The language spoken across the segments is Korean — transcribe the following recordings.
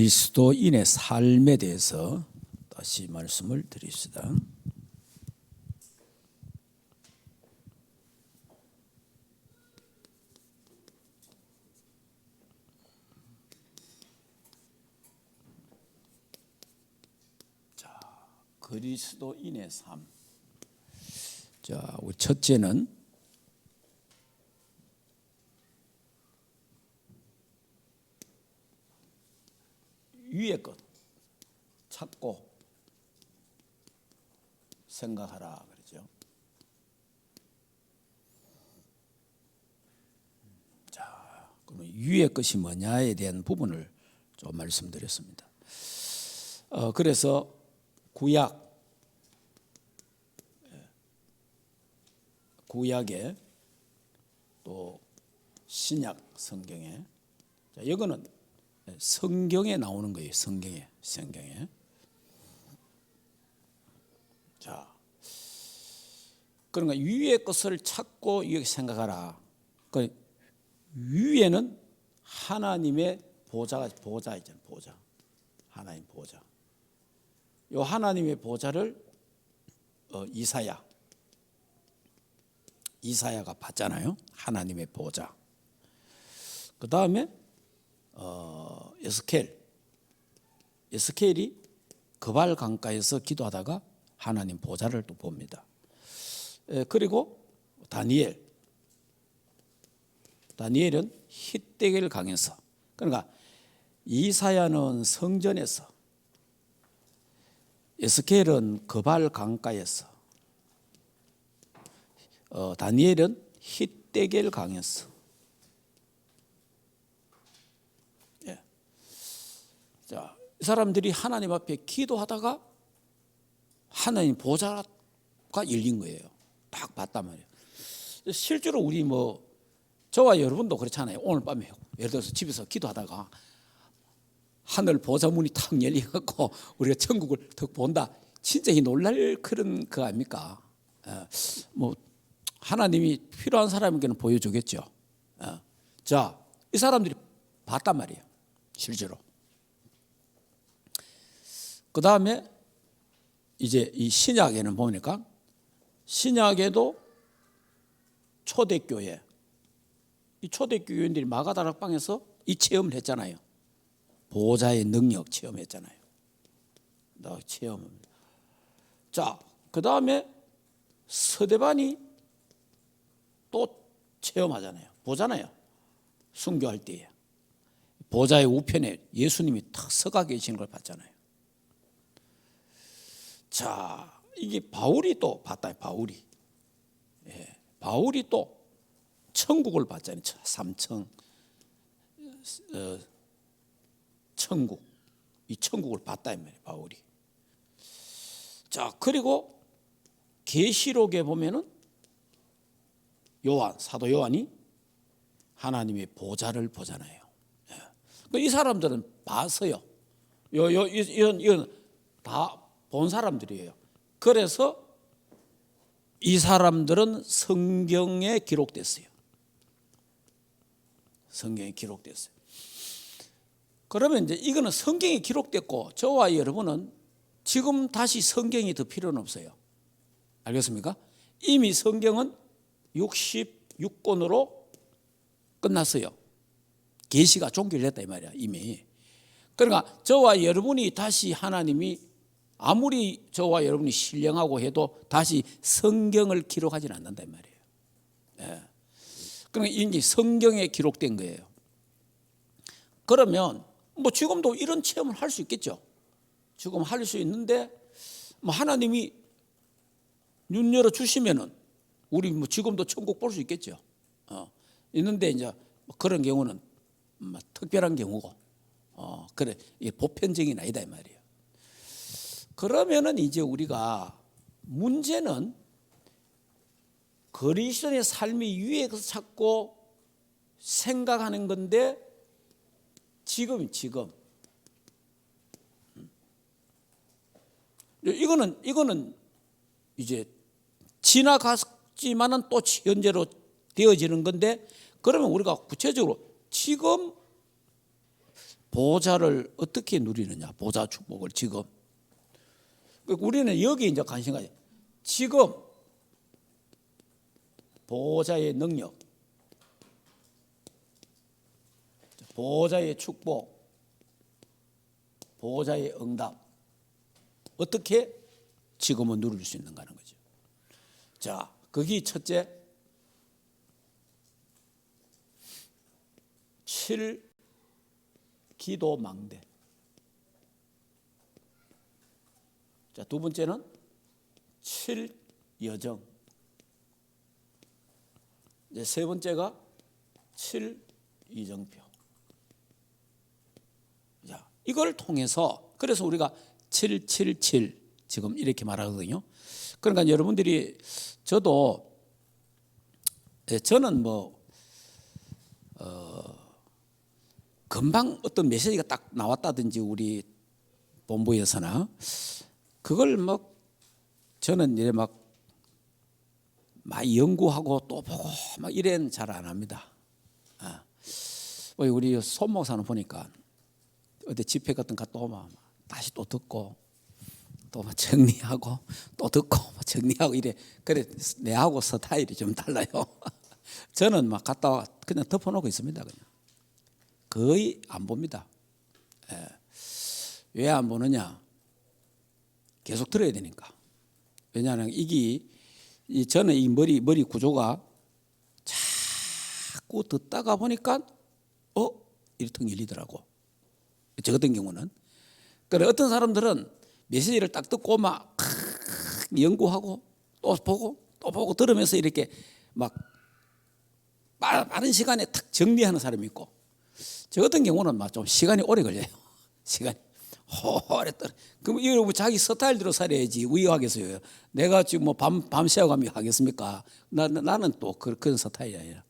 그리스도인의 삶에 대해서 다시 말씀을 드립시다. 자, 그리스도인의 삶. 자, 우리 첫째는 위의 것 찾고 생각하라 그러죠. 자, 그러면 위의 것이 뭐냐에 대한 부분을 좀 말씀드렸습니다. 그래서 구약에 또 신약 성경에, 자, 이거는 성경에 나오는 거예요. 성경에. 자, 그러니까 위의 것을 찾고 이렇게 생각하라. 그 위에는 하나님의 보좌 있잖아요. 보좌. 하나님 보좌. 요 하나님의 보좌를 이사야가 봤잖아요. 하나님의 보좌. 그 다음에 에스겔이 그발 강가에서 기도하다가 하나님 보좌를 또 봅니다. 그리고 다니엘은 힛데겔 강에서, 그러니까 이사야는 성전에서, 에스겔은 그발 강가에서, 다니엘은 힛데겔 강에서. 자, 이 사람들이 하나님 앞에 기도하다가 하나님 보좌가 열린 거예요. 딱 봤단 말이에요. 실제로 우리 저와 여러분도 그렇잖아요. 오늘 밤에 예를 들어서 집에서 기도하다가 하늘 보좌 문이 탁 열려갖고 우리가 천국을 더 본다. 진짜 놀랄 그런 거 아닙니까? 하나님이 필요한 사람에게는 보여주겠죠. 자, 이 사람들이 봤단 말이에요. 실제로. 그 다음에 이제 이 신약에는 보니까, 신약에도 초대교회, 이 초대교회인들이 마가다락방에서 이 체험을 했잖아요. 보좌의 능력 체험했잖아요. 체험합니다. 자, 그 다음에 서대반이 또 체험하잖아요. 보잖아요. 순교할 때에 보좌의 우편에 예수님이 탁 서가 계시는 걸 봤잖아요. 자, 이게 바울이 또 봤다. 바울이 또 천국을 봤잖아요. 삼청 천국, 이 천국을 봤다 이 말이에요. 바울이. 자, 그리고 계시록에 보면은 사도 요한이 하나님의 보좌를 보잖아요. 이 사람들은 봤어요. 이건 다 본 사람들이에요. 그래서 이 사람들은 성경에 기록됐어요. 그러면 이제 이거는 성경에 기록됐고, 저와 여러분은 지금 다시 성경이 더 필요는 없어요. 알겠습니까? 이미 성경은 66권으로 끝났어요. 계시가 종결됐다 이 말이야, 이미. 그러니까 저와 여러분이 다시 하나님이 아무리 저와 여러분이 신령하고 해도 다시 성경을 기록하지는 않는다 이 말이에요. 그러니까 이게 성경에 기록된 거예요. 그러면 지금도 이런 체험을 할 수 있겠죠. 지금 할 수 있는데 하나님이 눈 열어 주시면은 우리 지금도 천국 볼 수 있겠죠. 있는데 이제 그런 경우는 특별한 경우고, 그래, 이 보편적인 아니다 이 말이에요. 그러면은 이제 우리가 문제는 그리스도인의 삶이 위에 서 찾고 생각하는 건데, 지금 이거는 이제 지나갔지만은 또 현재로 되어지는 건데, 그러면 우리가 구체적으로 지금 보좌를 어떻게 누리느냐, 보좌 축복을 지금. 우리는 여기 이제 관심 가요. 지금 보좌의 능력, 보좌의 축복, 보좌의 응답, 어떻게 지금은 누릴 수 있는가 하는 거죠. 자, 거기 첫째, 7 기도 망대. 자, 두 번째는 7 여정. 이제 세 번째가 7 이정표. 자, 이걸 통해서 그래서 우리가 777 지금 이렇게 말하거든요. 그러니까 여러분들이 저는 금방 어떤 메시지가 딱 나왔다든지 우리 본부에서나 그걸 저는 이래 많이 연구하고 또 보고 이래는 잘 안 합니다. 우리 손 목사는 보니까 어디 집회 같은 거 갔다 오면 다시 또 듣고 또 정리하고 또 듣고 정리하고 이래. 그래 내하고 스타일이 좀 달라요. 저는 갔다 와 그냥 덮어놓고 있습니다. 그냥 거의 안 봅니다. 왜 안 보느냐? 계속 들어야 되니까. 왜냐하면 저는 이 머리 구조가 자꾸 듣다가 보니까 이렇게 열리더라고. 저 같은 경우는. 그래 어떤 사람들은 메시지를 딱 듣고 연구하고 또 보고 들으면서 이렇게 빠른 시간에 탁 정리하는 사람이 있고, 저 같은 경우는 좀 시간이 오래 걸려요. 시간이 오래 떨어. 그럼 이거 자기 스타일대로 살아야지 왜 하겠어요? 내가 지금 밤 새워가며 하겠습니까? 나는 또 그런 스타일이 아니라.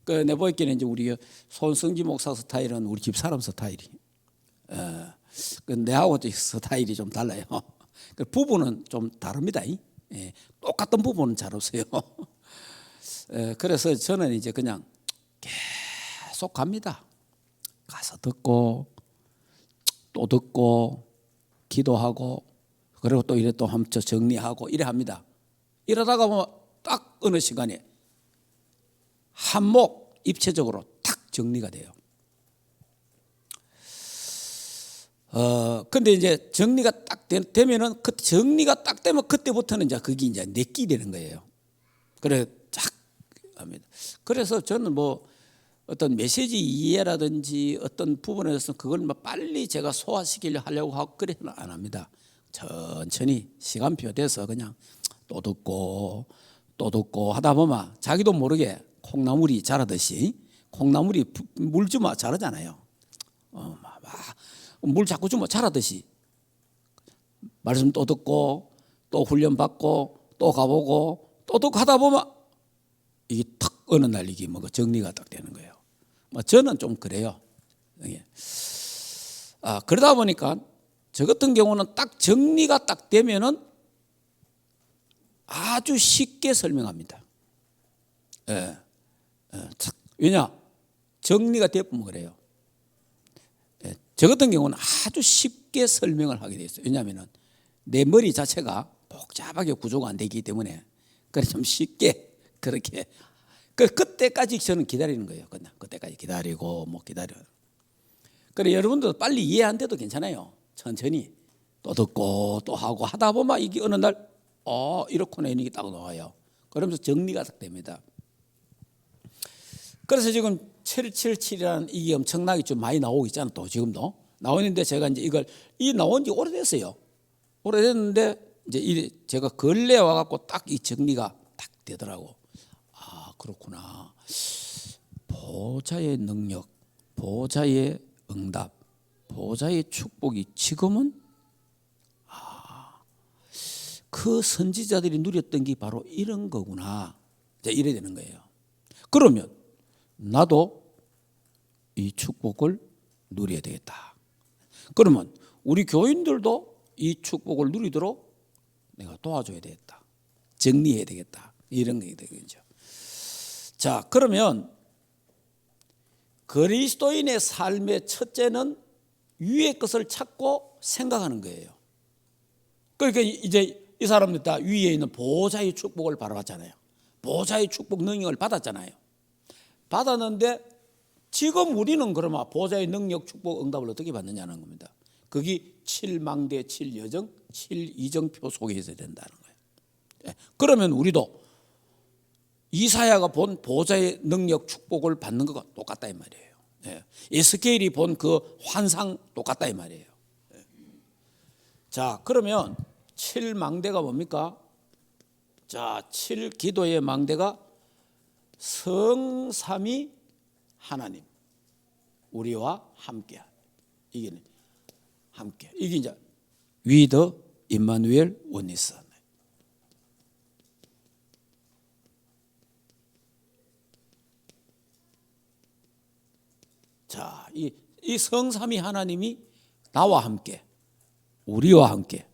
내가 보기에는 이제 우리 손승지 목사 스타일은 우리 집 사람 스타일이. 내하고 스타일이 좀 달라요. 부부는 좀 다릅니다. 똑같은 부부는 잘 없어요. 그래서 저는 이제 그냥 계속 갑니다. 가서 듣고 또 듣고 기도하고 그리고 또 이래 또 한번 정리하고 이래 합니다. 이러다가 딱 어느 시간에 한목 입체적으로 딱 정리가 돼요. 근데 이제 정리가 딱 되면은 그 정리가 딱 되면 그때부터는 이제 그게 이제 내끼 되는 거예요. 그래 쫙 합니다. 그래서 저는 어떤 메시지 이해라든지 어떤 부분에서 그걸 빨리 제가 소화시키려고 하고 그래는 안 합니다. 천천히 시간표 돼서 그냥 또 듣고 하다 보면 자기도 모르게 콩나물이 자라듯이 콩나물이 물 주면 자라잖아요. 물 자꾸 주면 자라듯이 말씀 또 듣고 또 훈련 받고 또 가보고 또 듣고 하다 보면 이게 탁 어느 날 이게 정리가 딱 되는 거예요. 저는 좀 그래요. 그러다 보니까 저 같은 경우는 딱 정리가 딱 되면은 아주 쉽게 설명합니다. 왜냐? 정리가 되면 그래요. 저 같은 경우는 아주 쉽게 설명을 하게 돼 있어요. 왜냐하면 내 머리 자체가 복잡하게 구조가 안 되기 때문에 그래 좀 쉽게 그렇게 그때까지 저는 기다리는 거예요. 그냥 그때까지 기다리고 기다려. 그래 여러분도 빨리 이해 안 돼도 괜찮아요. 천천히 또 듣고 또 하고 하다 보면 이게 어느 날 이렇구나 이런 게 딱 나와요. 그러면서 정리가 딱 됩니다. 그래서 지금 777이라는 이게 엄청나게 좀 많이 나오고 있잖아요. 또 지금도 나오는데 제가 이제 이 나온 지 오래됐어요. 오래됐는데 이제 제가 근래 와갖고 딱 이 정리가 딱 되더라고. 그렇구나. 보좌의 능력, 보좌의 응답, 보좌의 축복이 지금은 그 선지자들이 누렸던 게 바로 이런 거구나. 이제 이래 되는 거예요. 그러면 나도 이 축복을 누려야 되겠다. 그러면 우리 교인들도 이 축복을 누리도록 내가 도와줘야 되겠다. 정리해야 되겠다. 이런 게 되겠죠. 자, 그러면 그리스도인의 삶의 첫째는 위의 것을 찾고 생각하는 거예요. 그러니까 이제 이 사람들 다 위에 있는 보호자의 축복을 바라봤잖아요. 보호자의 축복 능력을 받았잖아요. 받았는데 지금 우리는 그러면 보호자의 능력, 축복, 응답을 어떻게 받느냐는 겁니다. 그게 7망대, 7여정, 7이정표 속에 있어야 된다는 거예요. 그러면 우리도 이사야가 본 보호자의 능력, 축복을 받는 것과 똑같다 이 말이에요. 에스겔이 본 그 환상 똑같다 이 말이에요. 자, 그러면 7망대가 뭡니까? 자, 7기도의 망대가 성삼위 하나님 우리와 함께, 이게 함께, 이게 이제 위더 임마누엘 원니스. 자, 이 성삼위 하나님이 나와 함께, 우리와 함께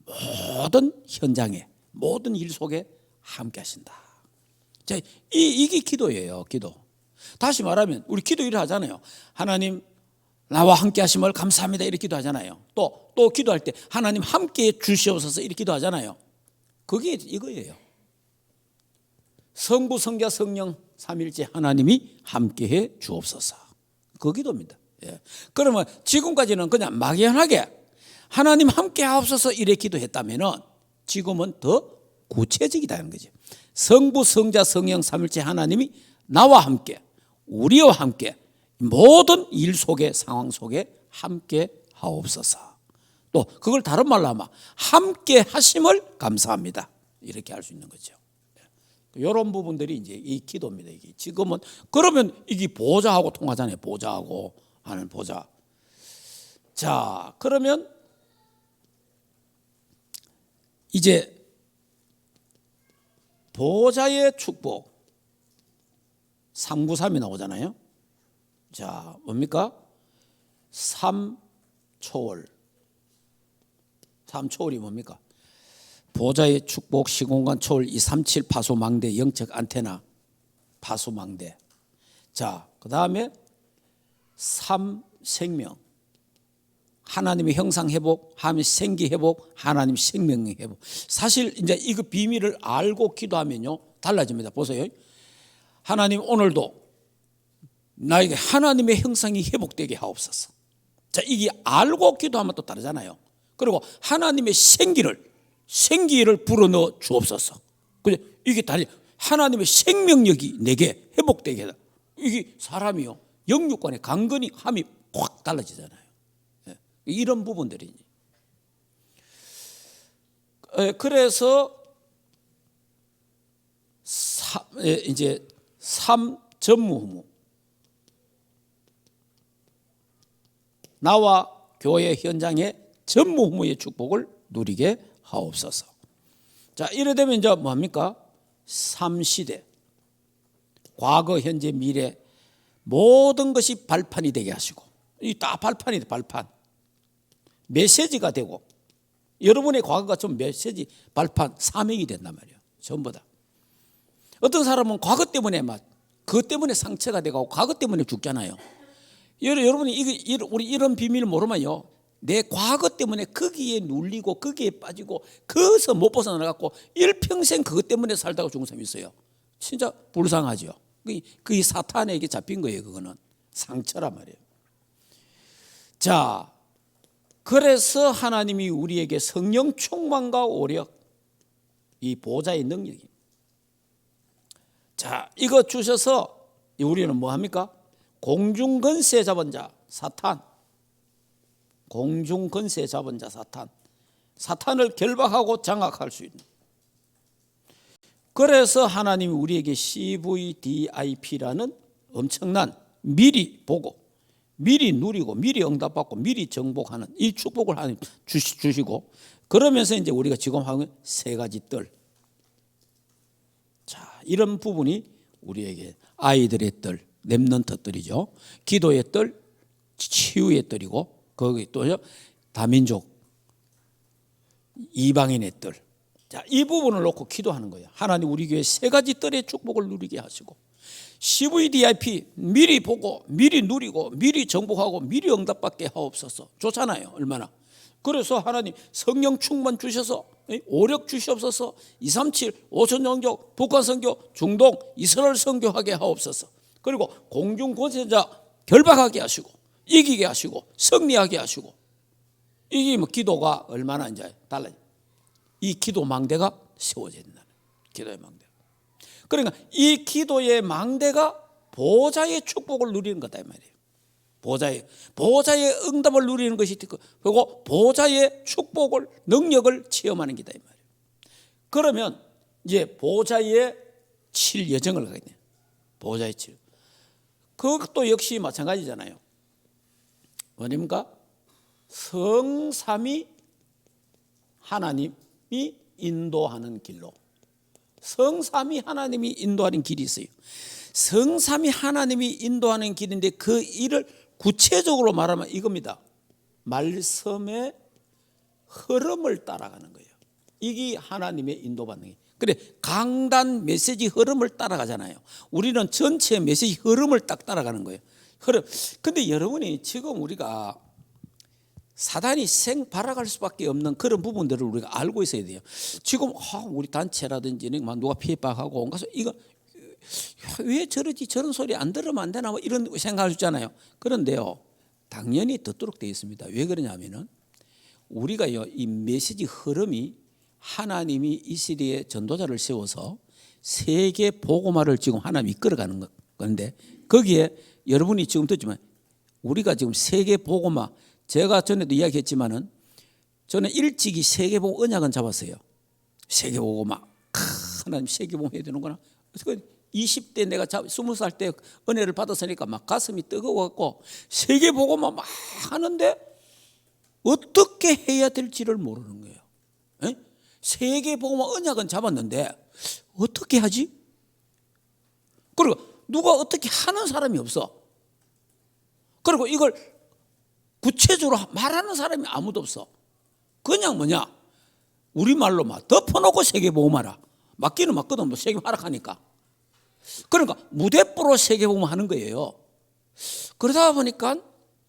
모든 현장에, 모든 일 속에 함께 하신다. 자, 이게 기도예요, 기도. 다시 말하면 우리 기도 일을 하잖아요. 하나님 나와 함께 하심을 감사합니다 이렇게 기도하잖아요. 또 기도할 때 하나님 함께 주시옵소서 이렇게 기도하잖아요. 그게 이거예요. 성부, 성자, 성령 삼일째 하나님이 함께해 주옵소서. 그 기도입니다. 그러면 지금까지는 그냥 막연하게 하나님 함께 하옵소서 이렇게 기도했다면은 지금은 더 구체적이다는 거죠. 성부, 성자, 성령 삼일째 하나님이 나와 함께, 우리와 함께 모든 일 속에, 상황 속에 함께 하옵소서. 또 그걸 다른 말로 하면 함께 하심을 감사합니다 이렇게 할 수 있는 거죠. 이런 부분들이 이제 이 기도입니다. 이게 지금은 그러면 이게 보좌하고 통하잖아요. 보좌하고 하는 보좌. 자, 그러면 이제 보좌의 축복 393이 나오잖아요. 자, 뭡니까? 3초월. 3초월이 뭡니까? 보좌의 축복, 시공간 초월, 237 파수망대, 영적 안테나, 파수망대. 자, 그 다음에 3생명. 하나님의 형상 회복, 하나님의 생기 회복, 하나님 생명 회복. 사실 이제 이거 비밀을 알고 기도하면요 달라집니다. 보세요. 하나님 오늘도 나에게 하나님의 형상이 회복되게 하옵소서. 자, 이게 알고 기도하면 또 다르잖아요. 그리고 하나님의 생기를 불어넣어 주옵소서. 이게 달리 하나님의 생명력이 내게 회복되게 해라. 이게 사람이요 영육간의 강건이 함이 확 달라지잖아요. 이런 부분들이 그래서 이제 3전무후무 나와 교회 현장의 전무후무의 축복을 누리게 하옵소서. 자, 이래 되면 이제 뭡니까? 3시대 과거, 현재, 미래 모든 것이 발판이 되게 하시고, 이 다 발판이다. 발판 메시지가 되고 여러분의 과거가 좀 메시지 발판 사명이 된단 말이에요. 전부 다. 어떤 사람은 과거 때문에 그것 때문에 상처가 되고 과거 때문에 죽잖아요. 여러분이 우리 이런 비밀을 모르면요 내 과거 때문에 거기에 눌리고 거기에 빠지고 거기서 못 벗어나갖고 일평생 그것 때문에 살다가 죽은 사람이 있어요. 진짜 불쌍하죠. 그게 사탄에게 잡힌 거예요. 그거는 상처란 말이에요. 자, 그래서 하나님이 우리에게 성령 충만과 오력, 이 보좌의 능력이, 자, 이거 주셔서 우리는 뭐 합니까? 공중권세 잡은 자 사탄, 공중권세 잡은 자 사탄을 결박하고 장악할 수 있는. 그래서 하나님이 우리에게 CVDIP라는 엄청난 미리 보고 미리 누리고 미리 응답받고 미리 정복하는 이 축복을 하나님 주시고, 그러면서 이제 우리가 지금 하는 세 가지 뜰, 자, 이런 부분이 우리에게 아이들의 뜰, 렘넌트 뜰이죠. 기도의 뜰, 치유의 뜰이고, 거기 또요 다민족 이방인의 뜰. 자, 이 부분을 놓고 기도하는 거예요. 하나님 우리 교회 세 가지 뜰의 축복을 누리게 하시고 CVDIP 미리 보고 미리 누리고 미리 정복하고 미리 응답받게 하옵소서. 좋잖아요. 얼마나. 그래서 하나님 성령 충만 주셔서 오력 주시옵소서. 237 오천 종족 북한 선교 중동 이스라엘 선교하게 하옵소서. 그리고 공중 권세자 결박하게 하시고 이기게 하시고 승리하게 하시고. 이게 뭐 기도가 얼마나 이제 달라요. 이 기도 망대가 세워져야 된다는 기도의 망대. 그러니까 이 기도의 망대가 보좌의 축복을 누리는 거다 이 말이에요. 보좌의 응답을 누리는 것이 있고, 그리고 보좌의 축복을 능력을 체험하는 게다 이 말이에요. 그러면 이제 보좌의 7여정을 가게 돼요. 보좌의 7. 그것도 역시 마찬가지잖아요. 뭐입니까? 성삼위 하나님이 인도하는 길로. 성삼위 하나님이 인도하는 길이 있어요. 성삼위 하나님이 인도하는 길인데 그 일을 구체적으로 말하면 이겁니다. 말씀의 흐름을 따라가는 거예요. 이게 하나님의 인도받는 게. 그래, 강단 메시지 흐름을 따라가잖아요. 우리는 전체 메시지 흐름을 딱 따라가는 거예요. 흐름. 근데 여러분이 지금 우리가 사단이 생발악할 수밖에 없는 그런 부분들을 우리가 알고 있어야 돼요. 지금 우리 단체라든지 누가 피해박하고 가서 이거 왜 저러지, 저런 소리 안 들으면 안 되나 뭐 이런 생각할 수 있잖아요. 그런데요, 당연히 듣도록 되어 있습니다. 왜 그러냐면은 우리가요, 이 메시지 흐름이 하나님이 이 시대에 전도자를 세워서 세계 복음화를 지금 하나님이 이끌어가는 건데, 거기에 여러분이 지금 듣지만 우리가 지금 세계 복음화, 제가 전에도 이야기했지만은 저는 일찍이 세계복음 언약은 잡았어요. 세계복음화, 하나님 세계복음 해야 되는구나. 그래서 20대 내가 20살 때 은혜를 받았으니까 막 가슴이 뜨거워갖고 세계복음화 막 하는데 어떻게 해야 될지를 모르는 거예요. 에? 세계복음화 언약은 잡았는데 어떻게 하지? 그리고 누가 어떻게 하는 사람이 없어. 그리고 이걸 구체적으로 말하는 사람이 아무도 없어. 그냥 뭐냐, 우리말로 막 덮어놓고 세계복음화라. 맞기는 맞거든, 뭐 세계복음화 하니까. 그러니까 무대뽀로 세계복음화 하는 거예요. 그러다 보니까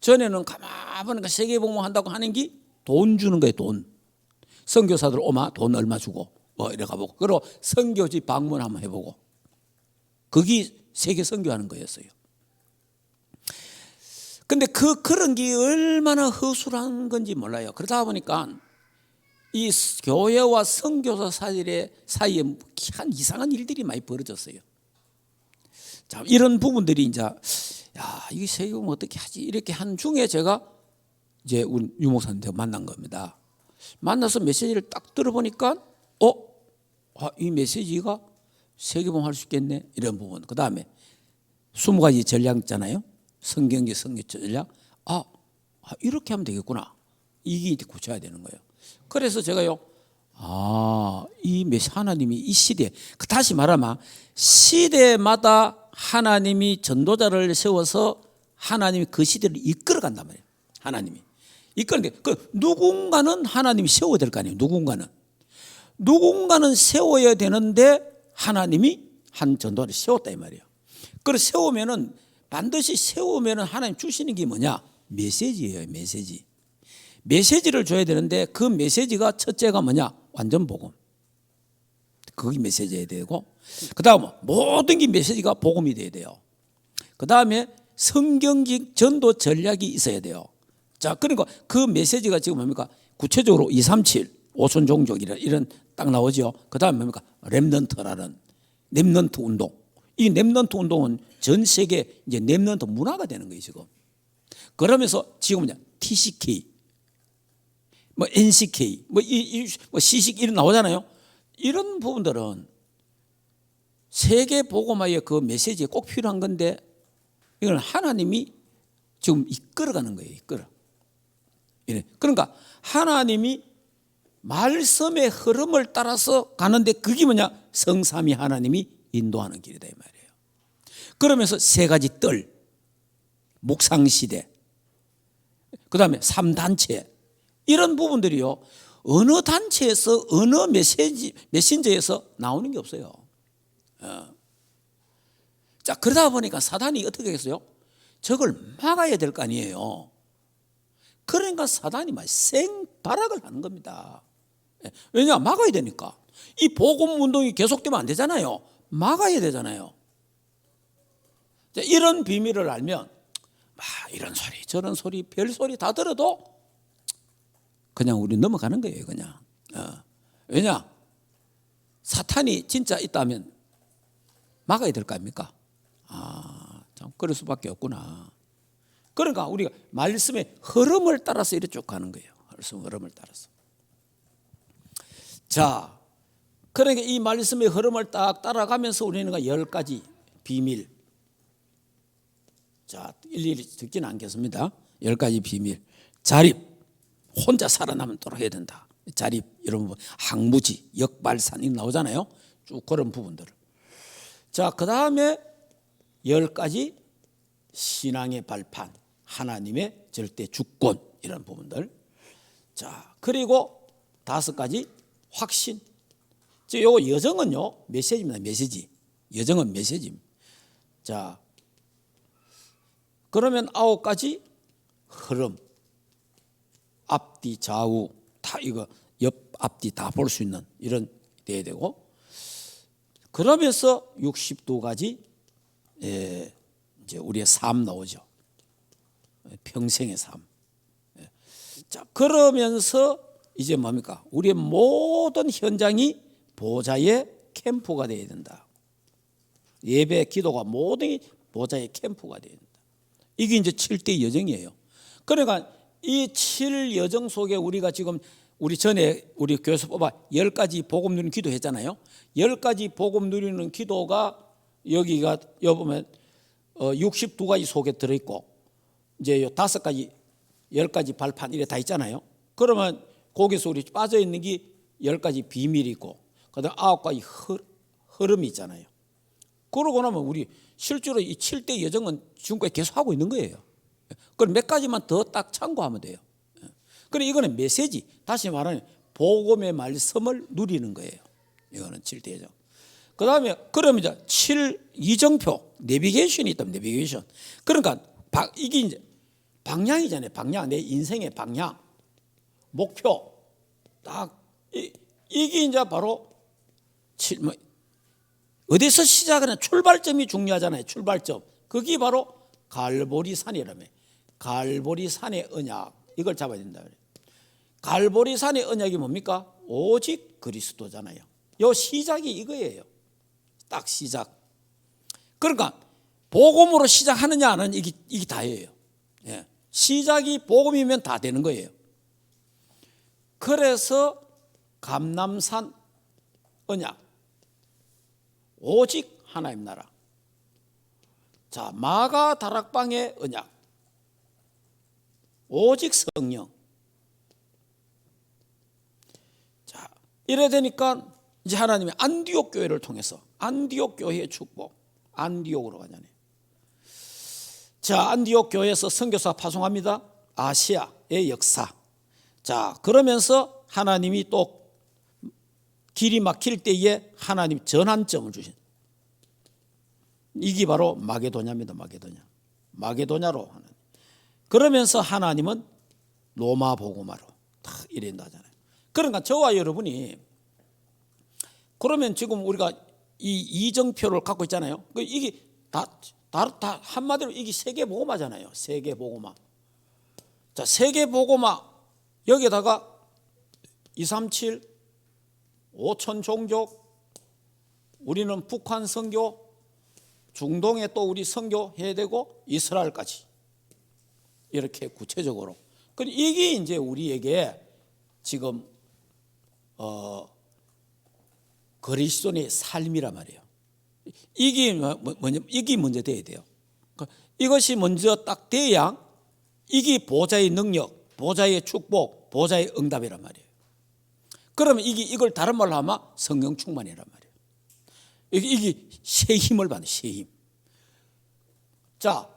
전에는 가만히 보니까 세계복음화 한다고 하는 게 돈 주는 거예요. 돈. 선교사들 오마 돈 얼마 주고 뭐 이래 가보고, 그리고 선교지 방문 한번 해보고, 그게 세계 선교하는 거였어요. 근데 그런 게 얼마나 허술한 건지 몰라요. 그러다 보니까 이 교회와 선교사 사이에 한 이상한 일들이 많이 벌어졌어요. 자, 이런 부분들이 이제 이게 세계복음 어떻게 하지? 이렇게 한 중에 제가 이제 우리 유 목사님한테 만난 겁니다. 만나서 메시지를 딱 들어보니까 이 메시지가 세계복음 할 수 있겠네, 이런 부분. 그 다음에 20가지 전략 있잖아요. 성경적 성교 전략. 이렇게 하면 되겠구나. 이게 이제 고쳐야 되는 거예요. 그래서 제가요, 이 하나님이 이 시대, 다시 말하면 시대마다 하나님이 전도자를 세워서 하나님이 그 시대를 이끌어 간단 말이에요. 하나님이 이끌는데 누군가는 하나님이 세워야 될 거 아니에요. 누군가는 세워야 되는데 하나님이 한 전도자를 세웠다 이 말이에요. 그래서 세우면은 반드시 세우면은 하나님 주시는 게 뭐냐? 메시지예요. 메시지를 줘야 되는데 그 메시지가 첫째가 뭐냐? 완전 복음. 그게 메시지여야 되고, 그 다음 모든 게 메시지가 복음이 돼야 돼요. 그 다음에 성경적 전도 전략이 있어야 돼요. 자, 그러니까 그 메시지가 지금 뭡니까? 구체적으로 237 오천 종족이라 이런 딱 나오죠. 그 다음에 뭡니까? 렘넌트라는 렘넌트 운동. 이 렘넌트 운동은 전 세계 이제 렘넌트 문화가 되는 거예요, 지금. 그러면서 지금 TCK, 뭐 NCK, 뭐 CC 이런 나오잖아요. 이런 부분들은 세계 복음화의 그 메시지에 꼭 필요한 건데, 이건 하나님이 지금 이끌어가는 거예요, 이끌어. 그러니까 하나님이 말씀의 흐름을 따라서 가는데 그게 뭐냐? 성삼위 하나님이 인도하는 길이다 이 말이에요. 그러면서 세 가지 뜰, 묵상시대, 그 다음에 3단체, 이런 부분들이요, 어느 단체에서 어느 메신저에서 나오는 게 없어요. 자, 그러다 보니까 사단이 어떻게 하겠어요? 저걸 막아야 될 거 아니에요. 그러니까 사단이 막 생발악을 하는 겁니다. 왜냐? 막아야 되니까. 이 복음 운동이 계속되면 안 되잖아요. 막아야 되잖아요. 자, 이런 비밀을 알면 이런 소리 저런 소리 별소리 다 들어도 그냥 우리 넘어가는 거예요. 그냥. 왜냐? 사탄이 진짜 있다면 막아야 될 거 아닙니까? 참 그럴 수밖에 없구나. 그러니까 우리가 말씀의 흐름을 따라서 이렇게 쭉 가는 거예요. 말씀의 흐름을 따라서. 자, 그러니까 이 말씀의 흐름을 딱 따라가면서 우리는 10가지 비밀. 자, 일일이 듣지는 않겠습니다. 10가지 비밀. 자립. 혼자 살아남으면 또 해야 된다. 자립, 이런 부분. 항무지, 역발산, 이 나오잖아요. 쭉 그런 부분들을. 자, 그 다음에 10가지 신앙의 발판, 하나님의 절대 주권, 이런 부분들. 자, 그리고 5가지 확신. 요거 여정은요, 메시지입니다. 메시지. 여정은 메시지입니다. 자, 그러면 9가지 흐름. 앞뒤, 좌우, 다 이거 옆, 앞뒤 다 볼 수 있는 이런 돼야 되고, 그러면서 62가지 이제 우리의 삶 나오죠. 평생의 삶. 자, 그러면서 이제 뭡니까? 우리의 모든 현장이 보좌의 캠프가 되어야 된다. 예배, 기도가 모든 보좌의 캠프가 되어야 된다. 이게 이제 7대 여정이에요. 그러니까 이 7여정 속에 우리가 지금 우리 전에 우리 교회에서 뽑아 10가지 복음 누리는 기도 했잖아요. 10가지 복음 누리는 기도가 여기가 보면 62가지 속에 들어있고 이제 5가지 10가지 발판 이래 다 있잖아요. 그러면 거기서 우리 빠져있는 게 10가지 비밀이 있고 그다음 9가지 흐름이 있잖아요. 그러고 나면 우리 실제로 이 7대 여정은 지금까지 계속 하고 있는 거예요. 그럼 몇 가지만 더 딱 참고하면 돼요. 그럼 이거는 메시지, 다시 말하면 복음의 말씀을 누리는 거예요. 이거는 7대 여정. 그 다음에 그러면 이제 7 이정표, 내비게이션이 있다면 내비게이션. 그러니까 이게 이제 방향이잖아요. 방향, 내 인생의 방향, 목표. 딱 이게 이제 바로 어디서 시작하는 출발점이 중요하잖아요. 출발점. 그게 바로 갈보리산이라며. 갈보리산의 언약. 이걸 잡아야 된다. 갈보리산의 언약이 뭡니까? 오직 그리스도잖아요. 요 시작이 이거예요. 딱 시작. 그러니까 복음으로 시작하느냐 안 하느냐 이게 다예요. 예. 시작이 복음이면 다 되는 거예요. 그래서 감람산 언약. 오직 하나님 나라. 자, 마가 다락방의 언약. 오직 성령. 자, 이래 되니까 이제 하나님이 안디옥 교회를 통해서 안디옥 교회의 축복. 안디옥으로 가잖아요. 자, 안디옥 교회에서 선교사 파송합니다. 아시아의 역사. 자, 그러면서 하나님이 또 길이 막힐 때에 하나님 전환점을 주신. 이게 바로 마게도냐입니다. 마게도냐로 하나님. 그러면서 하나님은 로마 복음화로 다 이랬다 하잖아요. 그러니까 저와 여러분이 그러면 지금 우리가 이 이정표를 갖고 있잖아요. 이게 다 한마디로 이게 세계 복음화잖아요. 세계 복음화. 자, 세계 복음화 여기에다가 237 5천 종족, 우리는 북한 선교, 중동에 또 우리 선교해야 되고 이스라엘까지 이렇게 구체적으로. 이게 이제 우리에게 지금 그리스도의 삶이란 말이에요. 이게 먼저 돼야 돼요. 이것이 먼저 딱 돼야 이게 보좌의 능력, 보좌의 축복, 보좌의 응답이란 말이에요. 그러면 이걸 다른 말로 하면 성령 충만이란 말이에요. 이게 새 힘을 받는 새 힘. 자,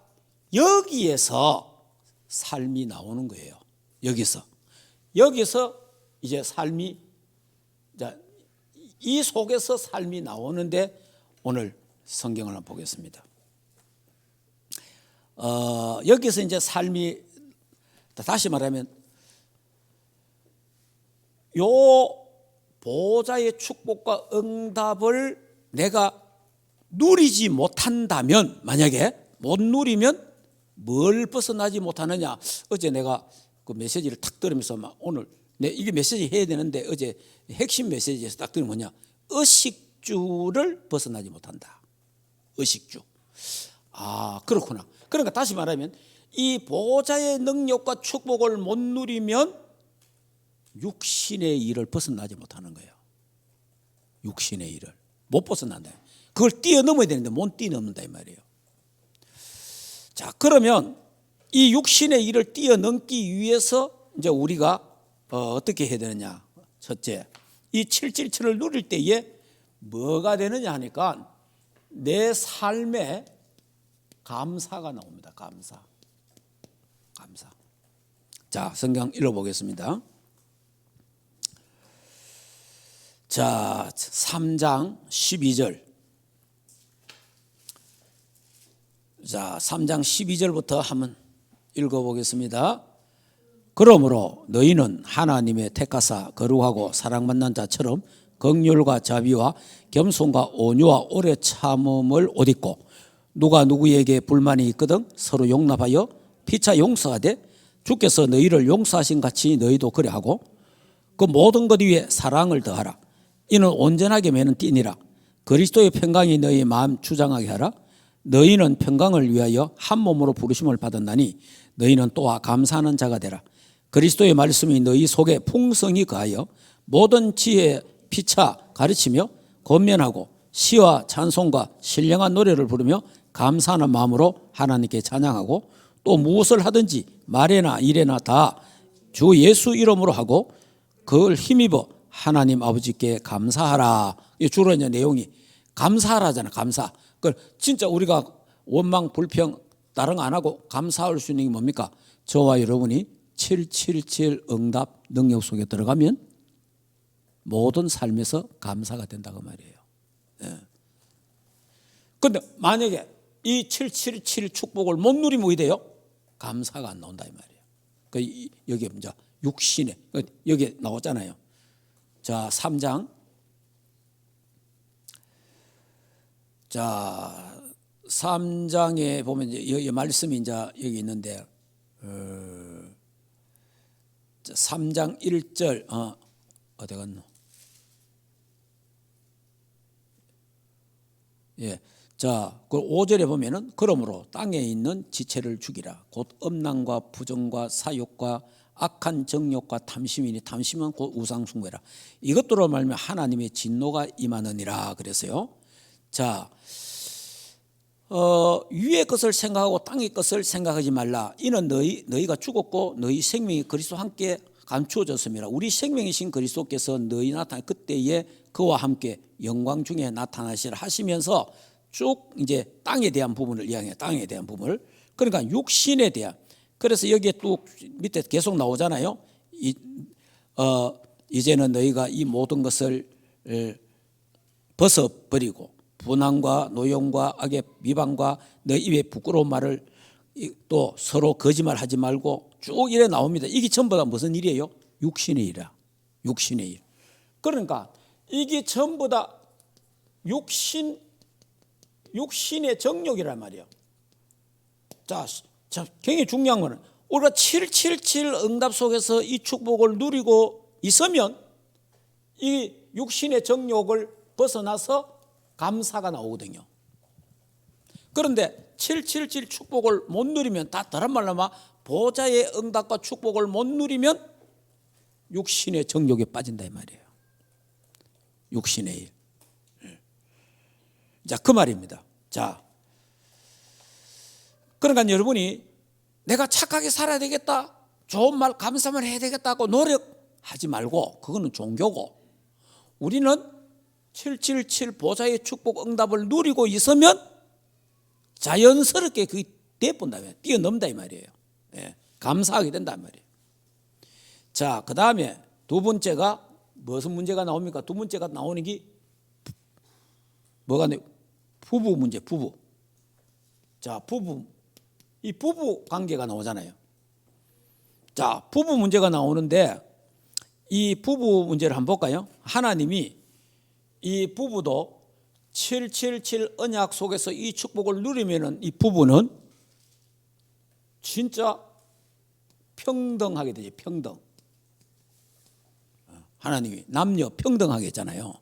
여기에서 삶이 나오는 거예요. 여기서 이제 삶이 이 속에서 삶이 나오는데 오늘 성경을 한번 보겠습니다. 여기서 이제 삶이 다시 말하면 요 보호자의 축복과 응답을 내가 누리지 못한다면, 만약에 못 누리면 뭘 벗어나지 못하느냐. 어제 내가 그 메시지를 탁 들으면서 막 오늘 이게 메시지 해야 되는데 어제 핵심 메시지에서 딱 들은 뭐냐, 의식주를 벗어나지 못한다. 의식주. 그렇구나. 그러니까 다시 말하면 이 보호자의 능력과 축복을 못 누리면 육신의 일을 벗어나지 못하는 거예요. 육신의 일을 못 벗어난다. 그걸 뛰어넘어야 되는데 못 뛰어넘는다 이 말이에요. 자, 그러면 이 육신의 일을 뛰어넘기 위해서 이제 우리가 어떻게 해야 되느냐. 첫째, 이 777을 누릴 때에 뭐가 되느냐 하니까 내 삶에 감사가 나옵니다. 감사. 자, 성경 읽어보겠습니다. 자, 3장 12절. 자, 3장 12절부터 한번 읽어보겠습니다. 그러므로 너희는 하나님의 택하사 거룩하고 사랑받는 자처럼 긍휼과 자비와 겸손과 온유와 오래 참음을 옷 입고, 누가 누구에게 불만이 있거든 서로 용납하여 피차 용서하되 주께서 너희를 용서하신 같이 너희도 그래하고, 그 모든 것 위에 사랑을 더하라. 이는 온전하게 매는 띠니라. 그리스도의 평강이 너희 마음 주장하게 하라. 너희는 평강을 위하여 한 몸으로 부르심을 받았나니 너희는 또한 감사하는 자가 되라. 그리스도의 말씀이 너희 속에 풍성히 거하여 모든 지혜에 피차 가르치며 권면하고 시와 찬송과 신령한 노래를 부르며 감사하는 마음으로 하나님께 찬양하고, 또 무엇을 하든지 말에나 일에나 다 주 예수 이름으로 하고 그걸 힘입어 하나님 아버지께 감사하라. 이 주로 이제 내용이 감사하라잖아. 감사. 그 진짜 우리가 원망 불평 다른 거 안 하고 감사할 수 있는 게 뭡니까? 저와 여러분이 777 응답 능력 속에 들어가면 모든 삶에서 감사가 된다고 말이에요. 그런데 만약에 이 777 축복을 못 누리면 어떻게 돼요? 감사가 안 나온다 이 말이에요. 여기 이제 육신에 여기 나오잖아요. 자, 3장. 자, 3장에 보면 이제 말씀이 이제 여기 있는데 3장 1절 어디 갔노? 예. 자, 그 5절에 보면은 그러므로 땅에 있는 지체를 죽이라. 곧 음란과 부정과 사욕과 악한 정욕과 탐심이니 탐심은 곧 우상숭배라. 이것들로 말하면 하나님의 진노가 임하느니라 그랬어요. 자, 위의 것을 생각하고 땅의 것을 생각하지 말라. 이는 너희가 죽었고 너희 생명이 그리스도와 함께 감추어졌습니다. 우리 생명이신 그리스도께서 너희 나타나 그때에 그와 함께 영광 중에 나타나시라 하시면서 쭉 이제 땅에 대한 부분을 이야기해요. 땅에 대한 부분을. 그러니까 육신에 대한. 그래서 여기에 또 밑에 계속 나오잖아요. 이제는 너희가 이 모든 것을 벗어버리고 분함과 노용과 악의 비방과 너희 입에 부끄러운 말을 또 서로 거짓말하지 말고 쭉 이래 나옵니다. 이게 전부 다 무슨 일이에요? 육신의 일이야. 육신의 일. 그러니까 이게 전부 다 육신의 정욕이란 말이에요. 자, 굉장히 중요한 거는 우리가 777 응답 속에서 이 축복을 누리고 있으면 이 육신의 정욕을 벗어나서 감사가 나오거든요. 그런데 777 축복을 못 누리면, 다른 말로 하면 보호자의 응답과 축복을 못 누리면 육신의 정욕에 빠진다 이 말이에요. 육신의 일. 자, 그 말입니다. 자, 그러니까 여러분이 내가 착하게 살아야 되겠다, 좋은 말 감사만 해야 되겠다고 노력하지 말고, 그거는 종교고, 우리는 777 보좌의 축복 응답을 누리고 있으면 자연스럽게 그게 돼본다, 뛰어넘다 이 말이에요. 예, 감사하게 된단 말이에요. 자, 그 다음에 두 번째가 무슨 문제가 나옵니까? 두 번째가 나오는 게 뭐가 부부 문제, 부부. 자, 부부 이 부부 관계가 나오잖아요. 자, 부부 문제가 나오는데 이 부부 문제를 한번 볼까요? 하나님이 이 부부도 777 언약 속에서 이 축복을 누리면은 이 부부는 진짜 평등하게 되죠. 평등. 하나님이 남녀 평등하게 했잖아요.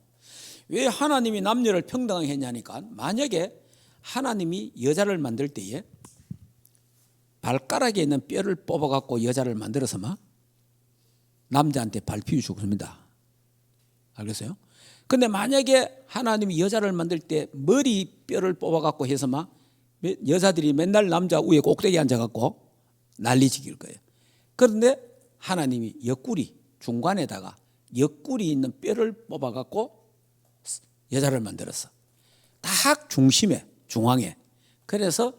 왜 하나님이 남녀를 평등하게 했냐니까, 만약에 하나님이 여자를 만들 때에 발가락에 있는 뼈를 뽑아갖고 여자를 만들어서 막 남자한테 밟히고 죽습니다. 알겠어요? 근데 만약에 하나님이 여자를 만들 때 머리뼈를 뽑아갖고 해서 막 여자들이 맨날 남자 위에 꼭대기에 앉아갖고 난리지길 거예요. 그런데 하나님이 옆구리 중간에다가 옆구리 있는 뼈를 뽑아갖고 여자를 만들었어. 딱 중심에, 중앙에. 그래서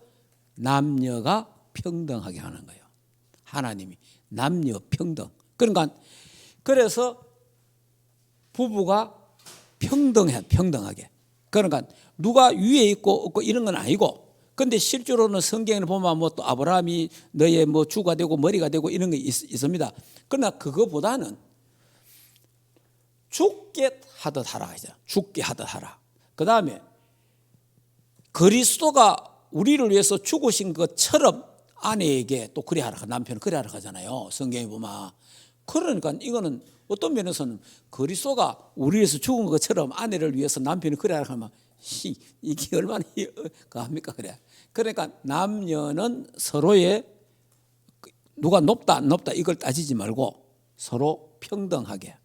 남녀가 평등하게 하는 거예요. 하나님이 남녀 평등. 그러니까 그래서 부부가 평등하게. 그러니까 누가 위에 있고 없고 이런 건 아니고, 근데 실제로는 성경을 보면 뭐 또 아브라함이 너의 뭐 주가 되고 머리가 되고 이런 게 있습니다. 그러나 그거보다는 죽게 하듯 하라. 죽게 하듯 하라. 그 다음에 그리스도가 우리를 위해서 죽으신 것처럼 아내에게 또 그래 하라. 남편은 그래 하라 하잖아요. 성경에 보면. 그러니까 이거는 어떤 면에서는 그리스도가 우리 위해서 죽은 것처럼 아내를 위해서 남편이 그래 하라 하면 이게 얼마나 합니까? 그래. 그러니까 남녀는 서로의 누가 높다 안 높다 이걸 따지지 말고 서로 평등하게,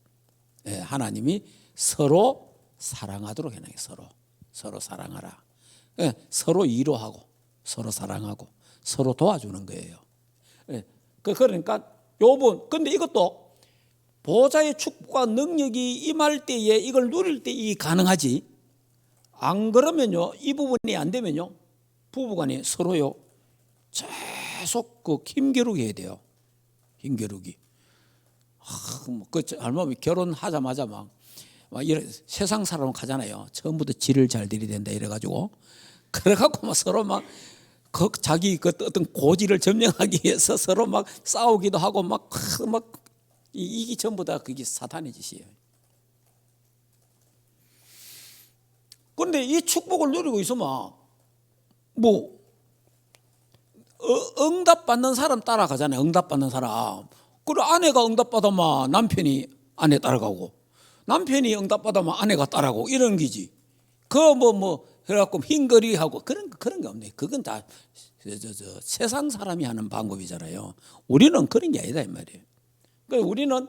하나님이 서로 사랑하도록 해놔요. 서로 사랑하라. 서로 위로하고 서로 사랑하고 서로 도와주는 거예요. 그러니까 요번 근데 이것도 보좌의 축복과 능력이 임할 때에 이걸 누릴 때 이 가능하지. 안 그러면요, 이 부분이 안 되면요, 부부간에 서로요 계속 그 힘겨루기 해야 돼요. 힘겨루기. 그 얼마 결혼하자마자 막 이런 세상 사람 가잖아요. 처음부터 지를 잘 들이댄다 이래가지고 그래갖고 막 서로 막 자기 그 어떤 고지를 점령하기 위해서 서로 막 싸우기도 하고 막 이게 전부 다 그게 사탄의 짓이에요. 그런데 이 축복을 누리고 있으면 뭐 응답받는 사람 따라가잖아요. 응답받는 사람. 그리고 아내가 응답받으면 남편이 아내 따라가고, 남편이 응답받으면 아내가 따라가고 이런 기지. 그래갖고 흰거리 하고 그런 게 없네. 그건 다 세상 사람이 하는 방법이잖아요. 우리는 그런 게 아니다 이 말이에요. 그러니까 우리는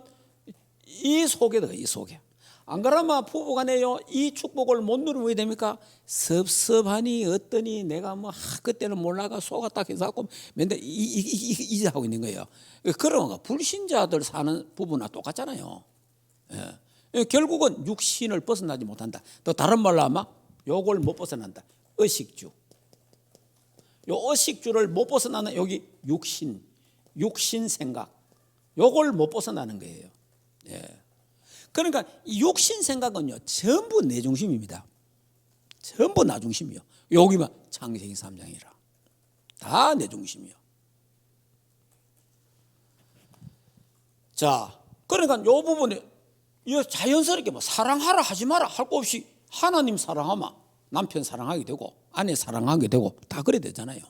이 속에 들어가, 이 속에. 안 그러면 부부간에요 이 축복을 못 누리면 왜 됩니까? 섭섭하니 어떠니 내가 뭐 그때는 몰라가 속았다 해서 맨날 이제 하고 있는 거예요. 그런 거 불신자들 사는 부부나 똑같잖아요. 결국은 육신을 벗어나지 못한다. 또 다른 말로 하면 요걸 못 벗어난다. 의식주. 요 의식주를 못 벗어나는 여기 육신 생각. 요걸 못 벗어나는 거예요. 그러니까 이 육신 생각은요 전부 내 중심입니다. 전부 나 중심이요. 여기만 창세기 3장이라 다 내 중심이요. 자, 그러니까 요 부분에 자연스럽게 뭐 사랑하라 하지 마라 할 거 없이 하나님 사랑하면 남편 사랑하게 되고 아내 사랑하게 되고 다 그래 되잖아요.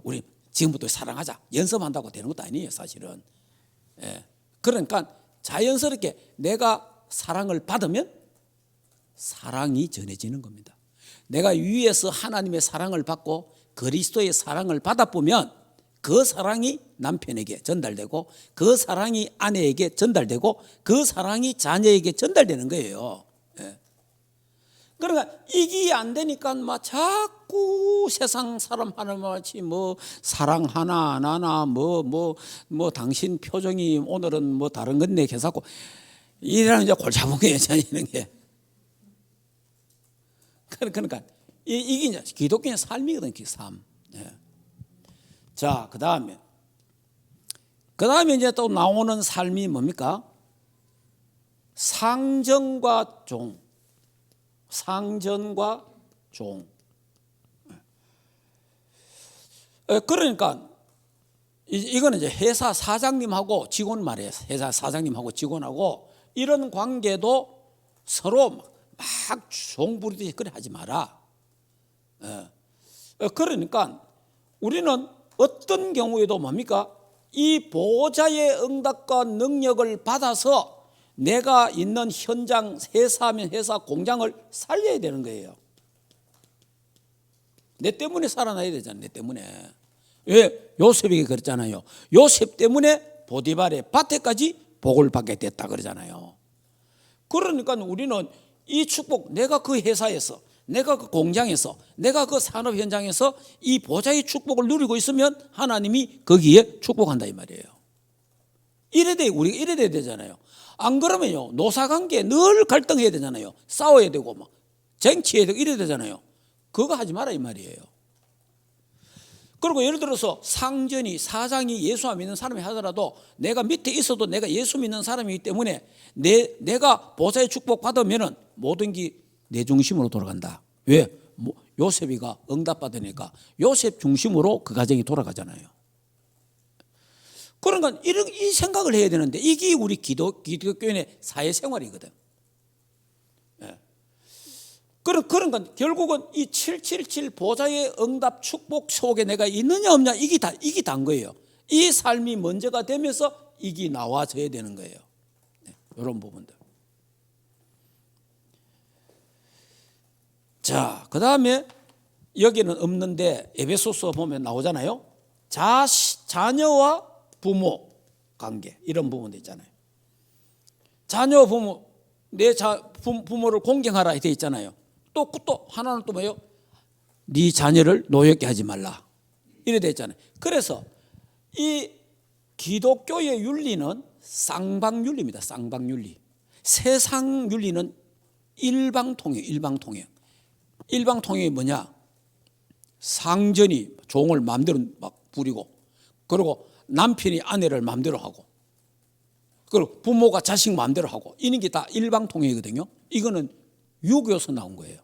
우리 지금부터 사랑하자 연습한다고 되는 것도 아니에요 사실은. 그러니까 자연스럽게 내가 사랑을 받으면 사랑이 전해지는 겁니다. 내가 위에서 하나님의 사랑을 받고 그리스도의 사랑을 받아보면 그 사랑이 남편에게 전달되고 그 사랑이 아내에게 전달되고 그 사랑이 자녀에게 전달되는 거예요. 그러니까 이게 안 되니까 막 자꾸 세상 사람 하는 말같이 뭐 사랑하나 안 하나 뭐 당신 표정이 오늘은 뭐 다른 건데 계속 이래는 이제 골 잡은 거예요. 이런 게. 그러니까 이게 이제 기독교의 삶이거든, 그 삶. 자, 그 다음에 이제 또 나오는 삶이 뭡니까? 상전과 종. 상전과 종. 그러니까 이거는 이제 회사 사장님하고 직원 말이에요. 회사 사장님하고 직원하고 이런 관계도 서로 막 종부리듯이 그래 하지 마라. 그러니까 우리는 어떤 경우에도 뭡니까? 이 보호자의 응답과 능력을 받아서 내가 있는 현장, 회사면 회사, 공장을 살려야 되는 거예요. 내 때문에 살아나야 되잖아요. 내 때문에. 왜? 요셉에게 그랬잖아요. 요셉 때문에 보디발의 밭에까지 복을 받게 됐다 그러잖아요. 그러니까 우리는 이 축복, 내가 그 회사에서, 내가 그 공장에서, 내가 그 산업 현장에서 이 보좌의 축복을 누리고 있으면 하나님이 거기에 축복한다 이 말이에요. 우리가 이래 돼야 되잖아요. 안 그러면요, 노사관계에 늘 갈등해야 되잖아요. 싸워야 되고 막 쟁취해야 되고 이래 되잖아요. 그거 하지 마라 이 말이에요. 그리고 예를 들어서 상전이, 사장이 예수 안 믿는 사람이 하더라도 내가 밑에 있어도 내가 예수 믿는 사람이기 때문에 내가 보좌의 축복 받으면은 모든 게 내 중심으로 돌아간다. 왜? 요셉이가 응답받으니까 요셉 중심으로 그 가정이 돌아가잖아요. 그러니까 이 생각을 해야 되는데 이게 우리 기독교인의 사회생활이거든. 그러니까 결국은 이 777 보좌의 응답 축복 속에 내가 있느냐 없냐 이게 단 거예요. 이 삶이 먼저가 되면서 이게 나와져야 되는 거예요. 이런 부분들. 자, 그 다음에 여기는 없는데 에베소서 보면 나오잖아요. 자녀와 부모 관계 이런 부분도 있잖아요. 자녀와 부모, 부모를 공경하라 되어 있잖아요. 또 하나는 또 뭐예요? 네 자녀를 노엽게 하지 말라 이래 되어 있잖아요. 그래서 이 기독교의 윤리는 쌍방윤리입니다. 쌍방윤리. 세상 윤리는 일방통행. 일방통행이 뭐냐? 상전이 종을 마음대로 막 부리고, 그리고 남편이 아내를 마음대로 하고, 그리고 부모가 자식 마음대로 하고, 이런 게 다 일방통행이거든요. 이거는 유교에서 나온 거예요.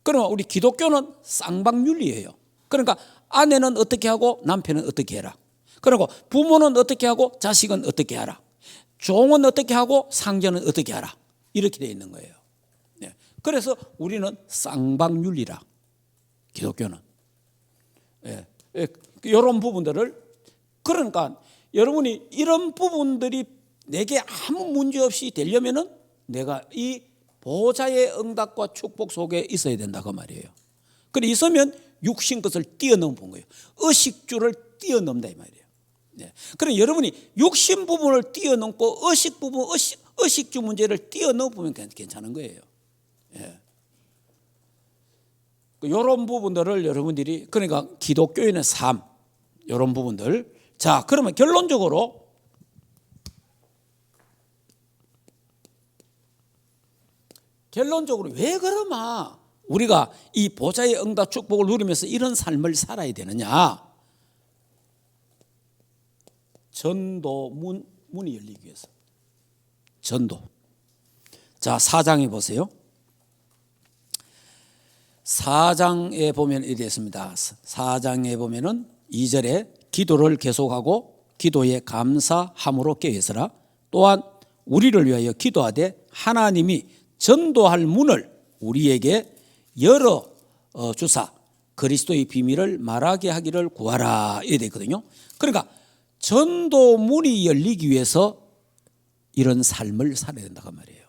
그러면 우리 기독교는 쌍방윤리예요. 그러니까 아내는 어떻게 하고 남편은 어떻게 해라. 그리고 부모는 어떻게 하고 자식은 어떻게 하라. 종은 어떻게 하고 상전은 어떻게 하라. 이렇게 되어 있는 거예요. 그래서 우리는 쌍방윤리라. 기독교는. 이런 부분들을, 그러니까 여러분이 이런 부분들이 내게 아무 문제 없이 되려면은 내가 이 보호자의 응답과 축복 속에 있어야 된다 그 말이에요. 그래 있으면 육신 것을 뛰어넘은 거예요. 의식주를 뛰어넘다 이 말이에요. 그럼 여러분이 육신 부분을 뛰어넘고 의식주 문제를 뛰어넘으면 괜찮은 거예요. 이런 부분들을 여러분들이, 그러니까 기독교인의 삶, 이런 부분들. 자, 그러면 결론적으로 왜 그러면 우리가 이 보좌의 응답 축복을 누리면서 이런 삶을 살아야 되느냐? 전도 문이 열리기 위해서. 전도. 자, 4장에 보세요. 4장에 보면 이렇게 있습니다. 4장에 보면은 2절에 기도를 계속하고 기도에 감사함으로 깨어있으라. 또한 우리를 위하여 기도하되 하나님이 전도할 문을 우리에게 열어 주사 그리스도의 비밀을 말하게 하기를 구하라 이래 되거든요. 그러니까 전도 문이 열리기 위해서 이런 삶을 살아야 된다고 말이에요.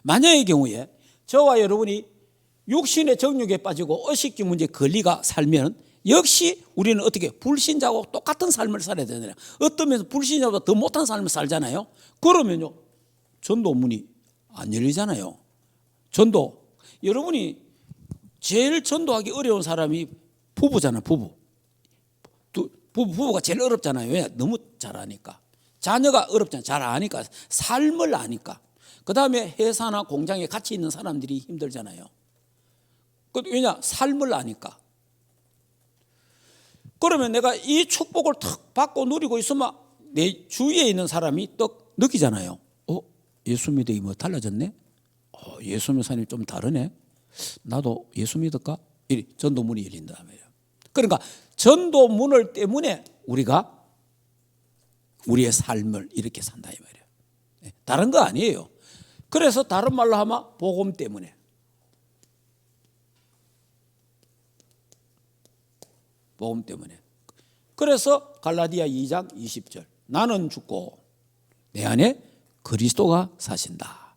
만약의 경우에 저와 여러분이 육신의 정욕에 빠지고 의식주 문제에 걸리가 살면 역시 우리는 어떻게 불신자하고 똑같은 삶을 살아야 되느냐. 어떤 면에서 불신자보다 더 못한 삶을 살잖아요. 그러면요 전도 문이 안 열리잖아요. 전도, 여러분이 제일 전도하기 어려운 사람이 부부잖아요. 부부가 제일 어렵잖아요. 왜? 너무 잘 아니까. 자녀가 어렵잖아요. 잘 아니까. 삶을 아니까. 그 다음에 회사나 공장에 같이 있는 사람들이 힘들잖아요. 왜냐? 삶을 아니까. 그러면 내가 이 축복을 탁 받고 누리고 있으면 내 주위에 있는 사람이 또 느끼잖아요. 예수 믿으니 뭐 달라졌네? 예수 믿는 사람이 좀 다르네? 나도 예수 믿을까? 전도문이 열린다 말이에요. 그러니까 전도문을 때문에 우리가 우리의 삶을 이렇게 산다 이 말이에요. 다른 거 아니에요. 그래서 다른 말로 하면 복음 때문에. 복음 때문에. 그래서 갈라디아 2장 20절 나는 죽고 내 안에 그리스도가 사신다.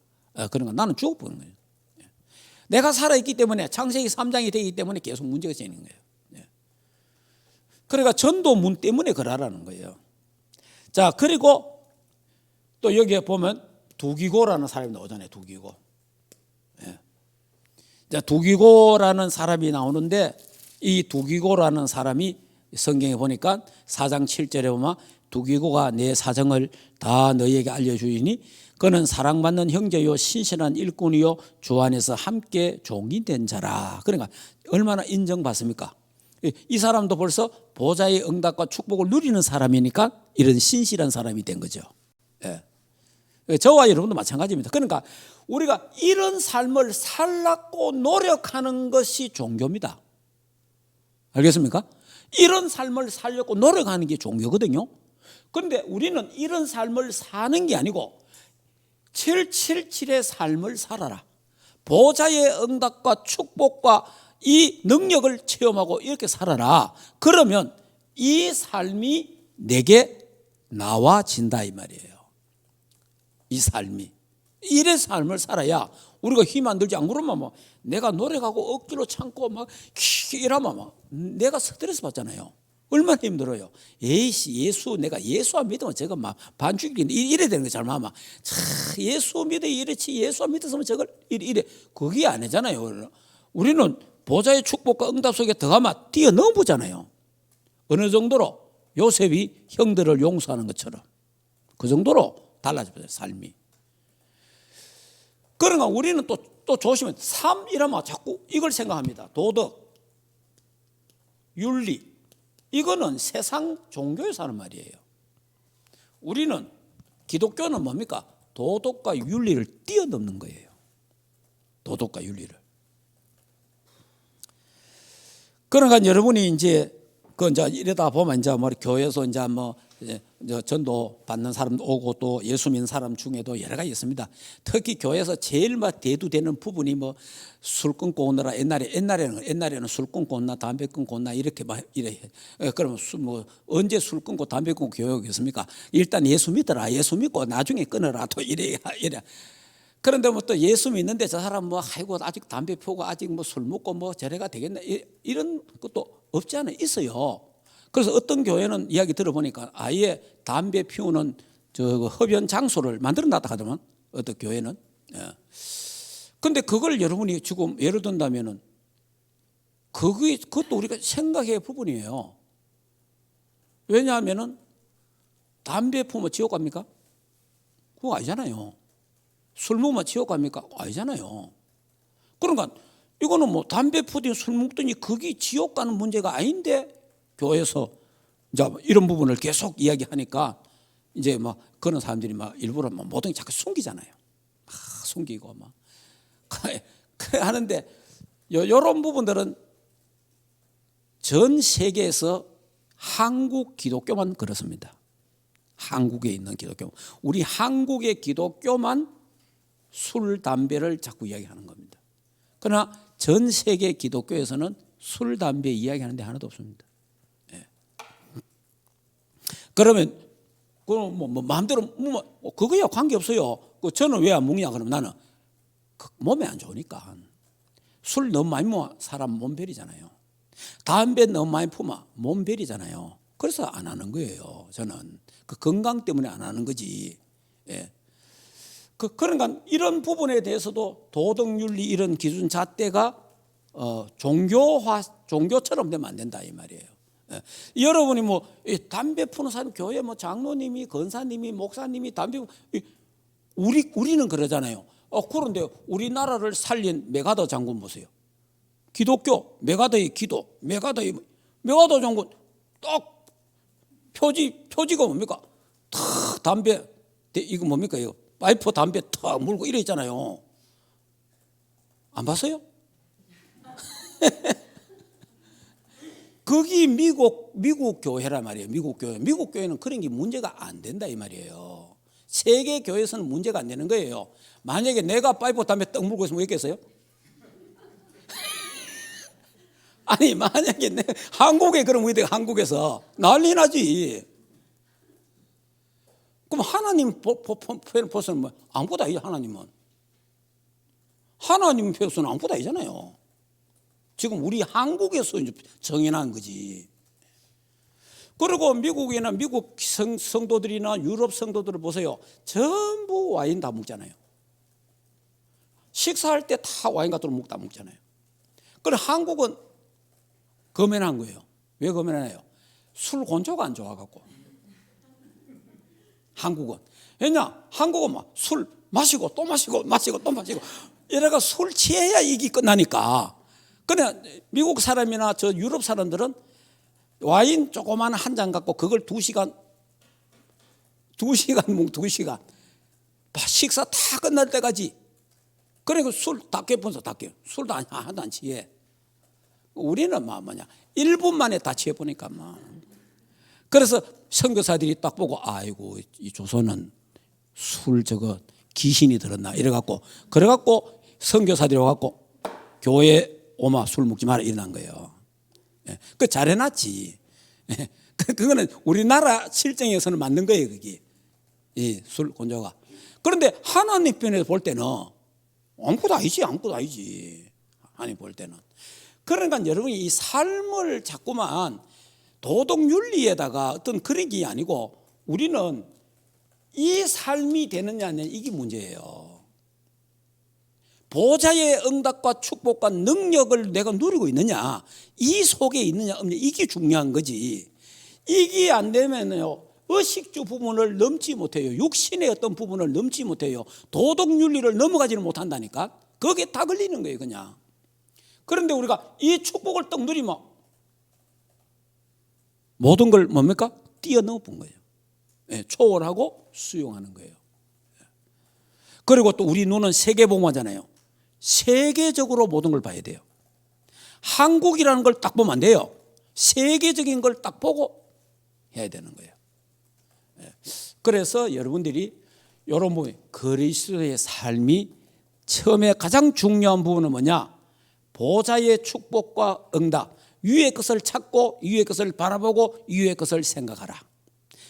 그러니까 나는 죽어버린 거예요. 내가 살아있기 때문에 창세기 3장이 되기 때문에 계속 문제가 생기는 거예요. 그러니까 전도문 때문에 그러라는 거예요. 자, 그리고 또 여기에 보면 두기고라는 사람이 나오잖아요. 두기고. 자, 두기고라는 사람이 나오는데 이 두기고라는 사람이 성경에 보니까 4장 7절에 보면 두기고가 내 사정을 다 너희에게 알려주이니 그는 사랑받는 형제요 신실한 일꾼이요 주 안에서 함께 종이 된 자라. 그러니까 얼마나 인정받습니까? 이 사람도 벌써 보좌의 응답과 축복을 누리는 사람이니까 이런 신실한 사람이 된 거죠. 저와 여러분도 마찬가지입니다. 그러니까 우리가 이런 삶을 살라고 노력하는 것이 종교입니다. 알겠습니까? 이런 삶을 살려고 노력하는 게 종교거든요. 그런데 우리는 이런 삶을 사는 게 아니고 777의 삶을 살아라. 보좌의 응답과 축복과 이 능력을 체험하고 이렇게 살아라. 그러면 이 삶이 내게 나와진다 이 말이에요. 이 삶이. 이런 삶을 살아야 우리가 힘 안 들지. 안 그러면 뭐 내가 노력하고 억지로 참고 막 이러면 막 내가 스트레스 받잖아요. 얼마나 힘들어요. 예수 내가 예수 안 믿으면 저거 막 반죽이는데 이래 되는 거 잘못하면 예수 믿어 이렇지 예수 안 믿었으면 저걸 이래 그게 아니잖아요. 우리는 보좌의 축복과 응답 속에 들어가면 뛰어넘보잖아요. 어느 정도로 요셉이 형들을 용서하는 것처럼 그 정도로 달라져요 삶이. 그러니까 우리는 또 조심해. 삶 이러면 자꾸 이걸 생각합니다. 도덕, 윤리. 이거는 세상 종교에서 하는 말이에요. 우리는 기독교는 뭡니까? 도덕과 윤리를 뛰어넘는 거예요. 도덕과 윤리를. 그러니까 여러분이 이제 이러다 보면 이제 뭐 교회에서 이제 뭐 전도 받는 사람도 오고 또 예수 믿는 사람 중에도 여러 가지 있습니다. 특히 교회에서 제일 막 대두되는 부분이 뭐 술 끊고 오느라 옛날에는 술 끊고 온나 담배 끊고 온나 이렇게 막 이래. 그러면 뭐 언제 술 끊고 담배 끊고 교회 오겠습니까? 일단 예수 믿어라. 예수 믿고 나중에 끊어라. 또 이래. 그런데 뭐 또 예수 믿는데 저 사람 뭐 아이고 아직 담배 피우고 아직 뭐 술 먹고 뭐 저래가 되겠나 이런 것도 없지 않아 있어요. 그래서 어떤 교회는 이야기 들어보니까 아예 담배 피우는 저 흡연 장소를 만들어 놨다 하더만 어떤 교회는. 근데 그걸 여러분이 지금 예를 든다면은 그것도 우리가 생각해야 할 부분이에요. 왜냐하면은 담배 피우면 지옥 갑니까? 그거 아니잖아요. 술 먹으면 지옥 갑니까? 아니잖아요. 그러니까 이거는 뭐 담배 피우더니 술 먹더니 그게 지옥 가는 문제가 아닌데 교회에서 이제 이런 부분을 계속 이야기하니까 이제 막 그런 사람들이 막 일부러 막 모든 게 자꾸 숨기잖아요. 숨기고 막 그래 하는데 이런 부분들은 전 세계에서 한국 기독교만 그렇습니다. 한국에 있는 기독교, 우리 한국의 기독교만 술, 담배를 자꾸 이야기하는 겁니다. 그러나 전 세계 기독교에서는 술, 담배 이야기하는 데 하나도 없습니다. 그러면 그럼 뭐 마음대로 그거야 관계 없어요. 저는 왜 안 먹냐 그러면 나는 몸에 안 좋으니까. 술 너무 많이 먹으면 사람 몸 베리잖아요. 담배 너무 많이 피우면 몸 베리잖아요. 그래서 안 하는 거예요. 저는 그 건강 때문에 안 하는 거지. 그러니까 이런 부분에 대해서도 도덕윤리 이런 기준 잣대가 종교처럼 되면 안 된다 이 말이에요. 여러분이 뭐 담배 피우는 사람 교회 뭐 장로님이 권사님이 목사님이 담배 우리는 그러잖아요. 그런데 우리나라를 살린 메가더 장군 보세요. 기독교 메가더의 기도 메가더 장군 딱 표지가 뭡니까? 탁 담배 이거 뭡니까 이거 파이프 담배 탁 물고 이래 있잖아요. 안 봤어요? 거기 미국 교회란 말이에요. 미국 교회. 미국 교회는 그런 게 문제가 안 된다 이 말이에요. 세계 교회에서는 문제가 안 되는 거예요. 만약에 내가 파이브 담에 떡 물고 있으면 왜 있겠어요? 아니 만약에 한국에 그런 우리 한국에서 난리 나지. 그럼 하나님 표현은 뭐 아무것도 아니죠. 하나님 표현은 아무것도 아니잖아요. 지금 우리 한국에서 이제 정해난 거지. 그리고 미국이나 미국 성도들이나 유럽 성도들을 보세요. 전부 와인 다 먹잖아요. 식사할 때 다 와인 같은 거 다 먹잖아요. 그럼 한국은 거면한 거예요. 왜 거면하나요? 술 건조가 안 좋아갖고. 한국은. 왜냐? 한국은 막 술 마시고 또 마시고 또 마시고 이래가 술 취해야 이게 끝나니까. 그냥 미국 사람이나 저 유럽 사람들은 와인 조그만 한 잔 갖고 그걸 2시간 식사 다 끝날 때까지. 그리고 술 다 깨분서 다 깨. 술도 하나도 안 취해. 우리는 뭐냐 1분 만에 다 취해보니까 그래서 선교사들이 딱 보고 아이고 이 조선은 술 저거 귀신이 들었나 이래갖고 그래갖고 선교사들이 와갖고 교회 오마 술 먹지 마라 이러는 거예요. 그 잘해놨지. 그거는 우리나라 실정에서는 맞는 거예요. 그게 이 술 건조가. 그런데 하나님 편에서 볼 때는 아무것도 아니지. 하나님 볼 때는. 그러니까 여러분이 이 삶을 자꾸만 도덕윤리에다가 어떤 그런 게 아니고 우리는 이 삶이 되느냐 아니냐 이게 문제예요. 보좌의 응답과 축복과 능력을 내가 누리고 있느냐 이 속에 있느냐 없느냐 이게 중요한 거지. 이게 안 되면요 의식주 부분을 넘지 못해요. 육신의 어떤 부분을 넘지 못해요. 도덕윤리를 넘어가지는 못한다니까. 거기에 다 걸리는 거예요 그냥. 그런데 우리가 이 축복을 딱 누리면 모든 걸 뭡니까? 뛰어넘은 거예요. 초월하고 수용하는 거예요. 그리고 또 우리 눈은 세계봉화잖아요. 세계적으로 모든 걸 봐야 돼요. 한국이라는 걸 딱 보면 안 돼요. 세계적인 걸 딱 보고 해야 되는 거예요. 그래서 여러분들이 이런 부분 그리스도의 삶이 처음에 가장 중요한 부분은 뭐냐? 보좌의 축복과 응답, 위의 것을 찾고 위의 것을 바라보고 위의 것을 생각하라.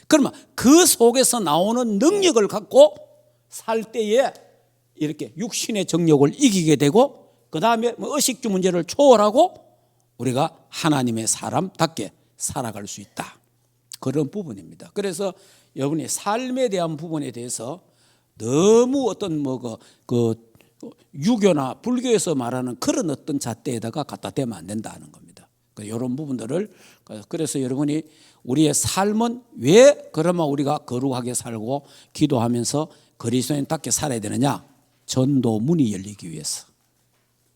그러면 그 속에서 나오는 능력을 갖고 살 때에 이렇게 육신의 정욕을 이기게 되고 그 다음에 의식주 문제를 초월하고 우리가 하나님의 사람답게 살아갈 수 있다. 그런 부분입니다. 그래서 여러분이 삶에 대한 부분에 대해서 너무 어떤 유교나 불교에서 말하는 그런 어떤 잣대에다가 갖다 대면 안 된다는 겁니다. 이런 부분들을 그래서 여러분이 우리의 삶은 왜 그러면 우리가 거룩하게 살고 기도하면서 그리스도인답게 살아야 되느냐? 전도 문이 열리기 위해서.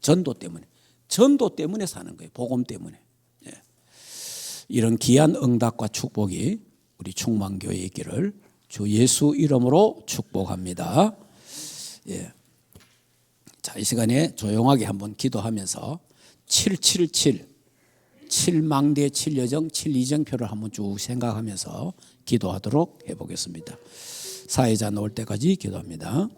전도 때문에 사는 거예요. 복음 때문에. 이런 귀한 응답과 축복이 우리 충만교회에 있기를 주 예수 이름으로 축복합니다. 자, 이 시간에 조용하게 한번 기도하면서 777 7망대 7여정 7이정표를 한번 쭉 생각하면서 기도하도록 해보겠습니다. 사회자 나올 때까지 기도합니다.